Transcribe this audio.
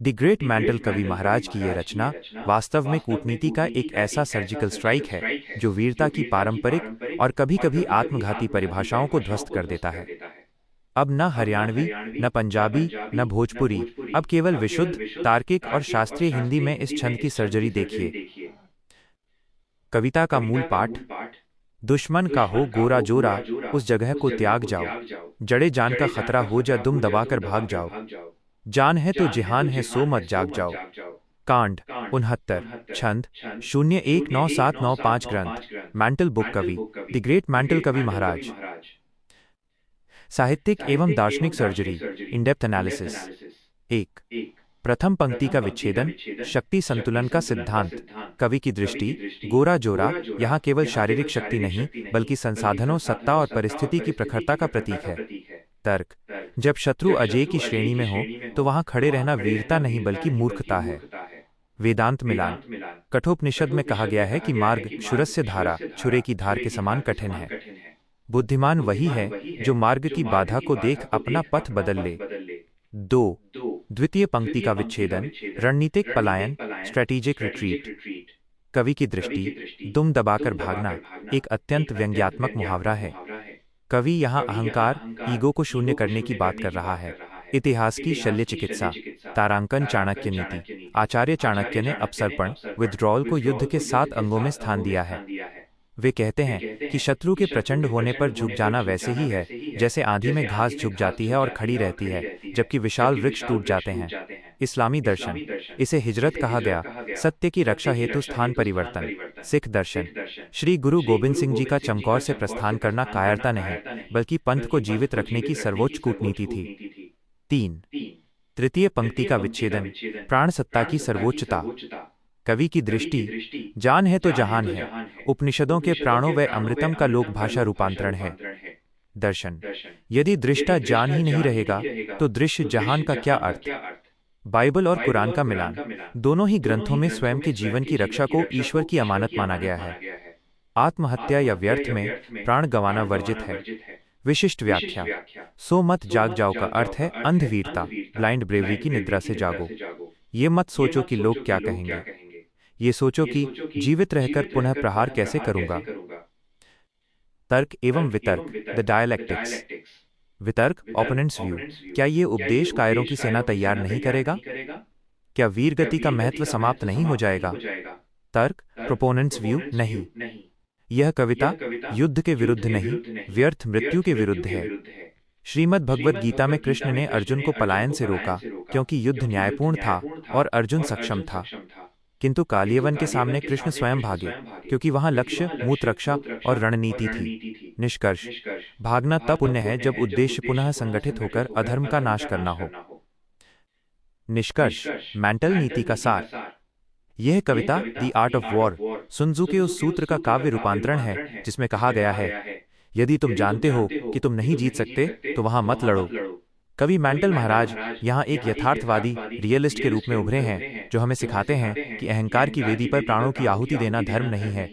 The great mental कवि महाराज की यह रचना वास्तव में कूटनीति का एक ऐसा सर्जिकल स्ट्राइक है जो वीरता की पारंपरिक और कभी-कभी आत्मघाती परिभाषाओं को ध्वस्त कर देता है। अब न हरियाणवी, न पंजाबी, न भोजपुरी, अब केवल विशुद्ध, तार्किक और शास्त्रीय हिंदी में इस छंद की सर्जरी देखिए। कविता का मूल पाठ। दुश्मन का हो गोरा जोरा, उस जगह को त्याग जाओ। जड़े जान का खतरा हो जा दुम दबाकर भाग जाओ। जान है तो जिहान है सो मत जाग जाओ। कांड 69। छंद 019795 ग्रंथ मैंटल बुक कवि द ग्रेट मैंटल कवि महाराज। साहित्यिक एवं दार्शनिक सर्जरी इन डेप्थ एनालिसिस। 1। प्रथम पंक्ति का विच्छेदन। शक्ति संतुलन का सिद्धांत। कवि की दृष्टि। गोरा जोरा यहाँ केवल शारीरिक शक्ति नहीं बल्कि संसाधनों, सत्ता और परिस्थिति की प्रखरता का प्रतीक है। तर्क। जब शत्रु अजय की श्रेणी में हो तो वहां खड़े रहना वीरता नहीं बल्कि मूर्खता है। वेदांत मिलान। कठोपनिषद में कहा गया है कि मार्ग क्षुरस्य धारा, छुरे की धार के समान कठिन है। बुद्धिमान वही है जो मार्ग की बाधा को देख अपना पथ बदल ले। 2। द्वितीय पंक्ति का विच्छेदन। रणनीतिक पलायन, स्ट्रेटेजिक रिट्रीट। कवि की दृष्टि। दुम दबाकर भागना एक अत्यंत व्यंग्यात्मक मुहावरा है। कवि यहाँ अहंकार, ईगो को शून्य करने की बात कर रहा है। इतिहास की शल्य चिकित्सा। तारांकन चाणक्य नीति। आचार्य चाणक्य ने अपसर्पण, विथड्रॉल को युद्ध के 7 अंगों में स्थान दिया है। वे कहते हैं कि शत्रु के प्रचंड होने पर झुक जाना वैसे ही है जैसे आंधी में घास झुक जाती है और खड़ी रहती है जबकि विशाल वृक्ष टूट जाते हैं। इस्लामी दर्शन। इसे हिजरत कहा गया, सत्य की रक्षा हेतु स्थान परिवर्तन। सिख दर्शन। श्री गुरु गोबिंद सिंह जी का चमकौर से प्रस्थान करना कायरता नहीं बल्कि पंथ को जीवित रखने की सर्वोच्च कूटनीति थी। 3। तृतीय पंक्ति का विच्छेदन। प्राण सत्ता की सर्वोच्चता। कवि की दृष्टि। जान है तो जहान है उपनिषदों के प्राणों व अमृतम का लोक भाषा रूपांतरण है। दर्शन। यदि दृष्टा जान ही नहीं रहेगा तो दृश्य जहान का क्या अर्थ। बाइबल और कुरान का मिलान। दोनों ही ग्रंथों में स्वयं के जीवन की रक्षा को ईश्वर की अमानत माना गया है। आत्महत्या या व्यर्थ में प्राण गंवाना वर्जित है। विशिष्ट व्याख्या। सो मत जाग जाओ का अर्थ है अंधवीरता, ब्लाइंड ब्रेवरी की निद्रा से जागो। ये मत सोचो कि लोग क्या कहेंगे, ये सोचो कि जीवित रहकर पुनः प्रहार कैसे करूंगा। तर्क एवं वितर्क द डायलैक्टिक्स। वितर्क ओपोनेंट्स व्यू। क्या ये उपदेश कायरों की सेना तैयार नहीं करेगा? क्या वीरगति का महत्व समाप्त नहीं हो जाएगा? तर्क प्रोपोनेंट्स व्यू। नहीं, यह कविता युद्ध के विरुद्ध नहीं, व्यर्थ मृत्यु के विरुद्ध है। श्रीमद् भगवद गीता में कृष्ण ने अर्जुन को पलायन से रोका क्योंकि युद्ध न्यायपूर्ण था और अर्जुन सक्षम था, किंतु कालियवन के सामने कृष्ण स्वयं भागे क्योंकि वहां लक्ष्य, मूत रक्षा और रणनीति थी। निष्कर्ष। भागना तब पुण्य है जब उद्देश्य पुनः संगठित होकर अधर्म का नाश करना हो। निष्कर्ष। मेंटल नीति का सार। यह कविता the art of war, Sun Tzu के उस सूत्र का काव्य रूपांतरण है जिसमें कहा गया है, यदि तुम जानते हो कि तुम नहीं जीत सकते तो वहां मत लड़ो। कवि मैंटल महाराज यहाँ एक यथार्थवादी रियलिस्ट के रूप में उभरे हैं जो हमें सिखाते हैं कि अहंकार की वेदी पर प्राणों की आहुति देना धर्म नहीं है